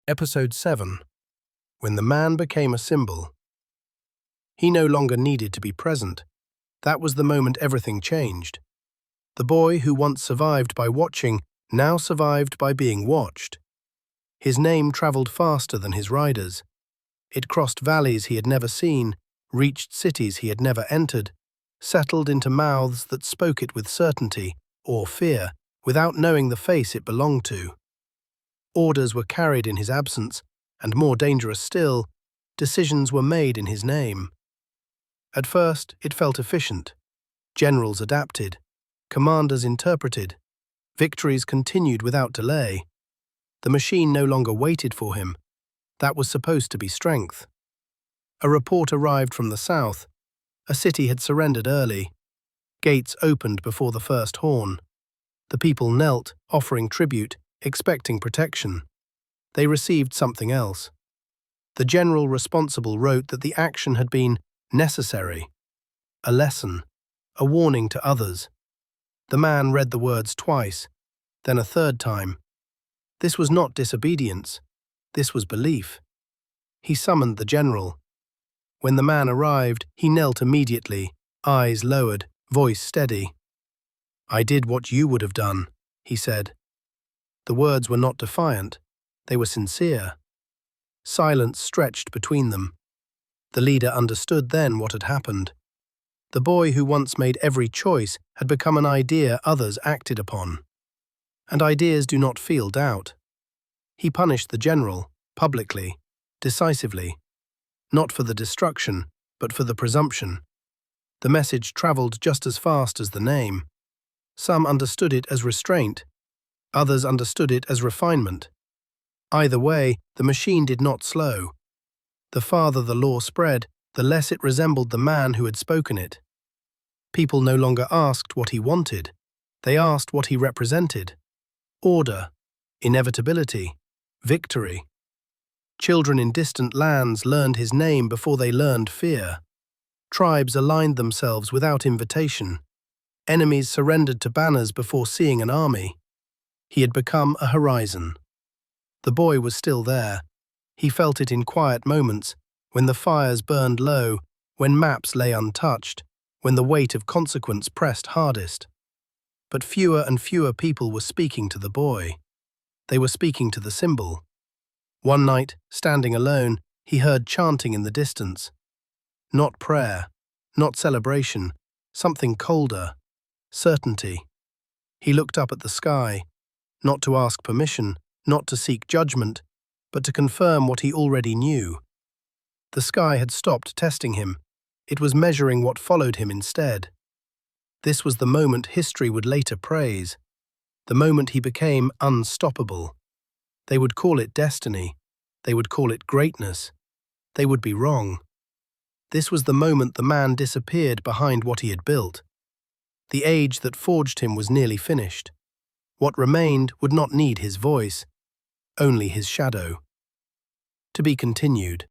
Episode 7. When the man became a symbol. He no longer needed to be present. That was the moment everything changed. The boy who once survived by watching now survived by being watched. His name traveled faster than his riders. It crossed valleys he had never seen, reached cities he had never entered, settled into mouths that spoke it with certainty or fear, without knowing the face it belonged to. Orders were carried in his absence, and more dangerous still, decisions were made in his name. At first, it felt efficient. Generals adapted, commanders interpreted, victories continued without delay. The machine no longer waited for him. That was supposed to be strength. A report arrived from the south. A city had surrendered early. Gates opened before the first horn. The people knelt, offering tribute, expecting protection. They received something else. The general responsible wrote that the action had been necessary, a lesson, a warning to others. The man read the words twice, then a third time. This was not disobedience. This was belief. He summoned the general. When the man arrived, he knelt immediately, eyes lowered, voice steady. "I did what you would have done," he said. The words were not defiant, they were sincere. Silence stretched between them. The leader understood then what had happened. The boy who once made every choice had become an idea others acted upon. And ideas do not feel doubt. He punished the general, publicly, decisively, not for the destruction, but for the presumption. The message traveled just as fast as the name. Some understood it as restraint. Others understood it as refinement. Either way, the machine did not slow. The farther the law spread, the less it resembled the man who had spoken it. People no longer asked what he wanted. They asked what he represented. Order, inevitability, victory. Children in distant lands learned his name before they learned fear. Tribes aligned themselves without invitation. Enemies surrendered to banners before seeing an army. He had become a horizon. The boy was still there. He felt it in quiet moments, when the fires burned low, when maps lay untouched, when the weight of consequence pressed hardest. But fewer and fewer people were speaking to the boy. They were speaking to the symbol. One night, standing alone, he heard chanting in the distance. Not prayer, not celebration, something colder, certainty. He looked up at the sky, not to ask permission, not to seek judgment, but to confirm what he already knew. The sky had stopped testing him. It was measuring what followed him instead. This was the moment history would later praise, the moment he became unstoppable. They would call it destiny. They would call it greatness. They would be wrong. This was the moment the man disappeared behind what he had built. The age that forged him was nearly finished. What remained would not need his voice, only his shadow. To be continued.